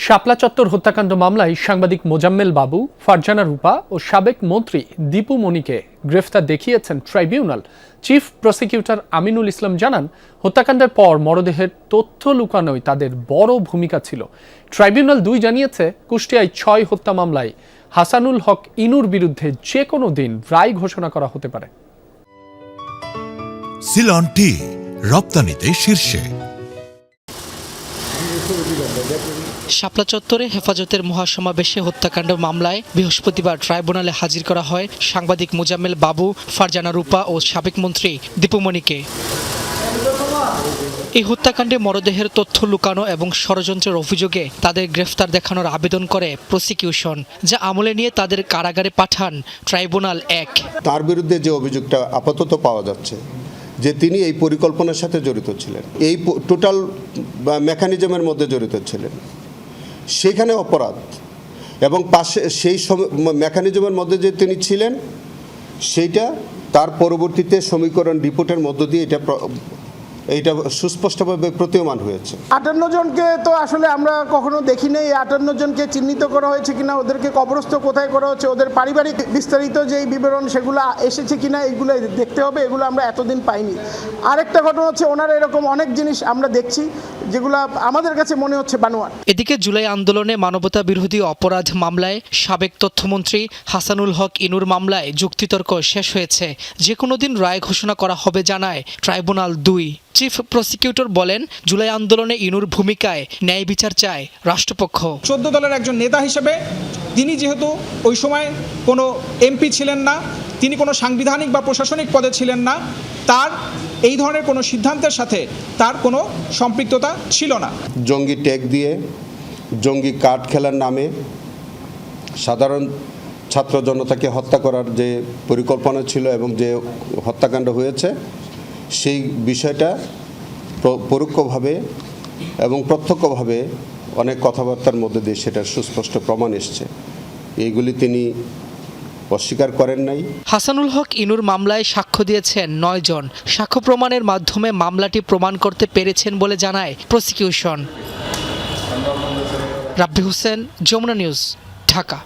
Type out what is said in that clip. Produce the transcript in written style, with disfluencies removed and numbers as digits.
শাপলা চত্বর হত্যাকাণ্ড মামলায় সাংবাদিক মোজাম্মেল বাবু, ফারজানা রূপা ও সাবেক মন্ত্রী দীপু মনিকে গ্রেফতার দেখিয়েছেন tribunal. Chief prosecutor Aminul Islam জানান, হত্যাকাণ্ডের পর মরদেহের তথ্য লুকানোয় তাদের বড় ভূমিকা ছিল। ট্রাইব্যুনাল ২ জানিয়েছে, কুষ্টিয়ায় ৬ হত্যা মামলায় হাসানুল হক ইনুর বিরুদ্ধে যে কোনো দিন রায় ঘোষণা করা হতে পারে। সিলন টি রপ্তানিতে শীর্ষে। শাপলা চত্বরে হেফাজতের মহাসমাবেশে হত্যাকাণ্ড মামলায় বৃহস্পতিবার ট্রাইব্যুনালে হাজির করা হয় সাংবাদিক মোজাম্মেল বাবু, ফারজানা রূপা ও সাবেক মন্ত্রী দীপু মনিকে। এই হত্যাকাণ্ডে মরদেহের তথ্য লুকানো এবং ষড়যন্ত্রের অভিযোগে তাদের গ্রেফতার দেখানোর আবেদন করে প্রসিকিউশন, যা আমলে নিয়ে তাদের কারাগারে পাঠান ট্রাইব্যুনাল ১। তার বিরুদ্ধে যে অভিযোগটা আপাতত পাওয়া যাচ্ছে যে তিনি এই পরিকল্পনার সাথে জড়িত ছিলেন, এই টোটাল মেকানিজমের মধ্যে জড়িত ছিলেন, সেখানে অপরাধ এবং পাশে সেই মেকানিজমের মধ্যে যে তিনি ছিলেন সেইটা তার পরবর্তীতে সমীকরণ রিপোর্টের মধ্য দিয়ে এইটা সুস্পষ্টভাবে প্রতীয়মান হয়েছে। ৫৮ জনকে তো আসলে আমরা কখনো দেখি নাই। ৫৮ জনকে চিহ্নিত করা হয়েছে কিনা, ওদেরকে কবরস্থ কোথায় করা হচ্ছে, ওদের পারিবারিক বিস্তারিত যেই বিবরণ সেগুলো এসেছে কিনা, এগুলো দেখতে হবে। এগুলো আমরা এতদিন পাইনি। আরেকটা ঘটনা হচ্ছে, ওনারা এরকম অনেক জিনিস আমরা দেখছি যেগুলো আমাদের কাছে মনে হচ্ছে বানোয়াট। এদিকে জুলাই আন্দোলনে মানবতা বিরোধী অপরাধ মামলায় সাবেক তথ্যমন্ত্রী হাসানুল হক ইনুর মামলায় যুক্তিতর্ক শেষ হয়েছে। যে কোনো দিন রায় ঘোষণা করা হবে জানায় ট্রাইব্যুনাল ২। চিফ প্রসিকিউটর বলেন, জুলাই আন্দোলনে ইনুর ভূমিকায় ন্যায় বিচার চায় রাষ্ট্রপক্ষ। ১৪ দলের একজন নেতা হিসেবে তিনি যেহেতু ওই সময় কোনো এমপি ছিলেন না, তিনি কোনো সাংবিধানিক বা প্রশাসনিক পদে ছিলেন না, তার এই ধরনের কোনো সিদ্ধান্তের সাথে তার কোনো সম্পৃক্ততা ছিল না। জঙ্গি ট্যাগ দিয়ে, জঙ্গি কার্ড খেলার নামে সাধারণ ছাত্র জনতাকে হত্যা করার যে পরিকল্পনা ছিল এবং যে হত্যাকাণ্ড হয়েছে, সেই বিষয়টা পরোক্ষভাবে এবং প্রত্যক্ষভাবে অনেক কথাবার্তার মধ্যে দিয়ে সেটার সুস্পষ্ট প্রমাণ এসছে। এইগুলি তিনি অস্বীকার করেন নাই। হাসানুল হক ইনুর মামলায় সাক্ষ্য দিয়েছেন ৯ জন। সাক্ষ্য প্রমাণের মাধ্যমে মামলাটি প্রমাণ করতে পেরেছেন বলে জানায় প্রসিকিউশন। রাব্বি হোসেন, যমুনা নিউজ, ঢাকা।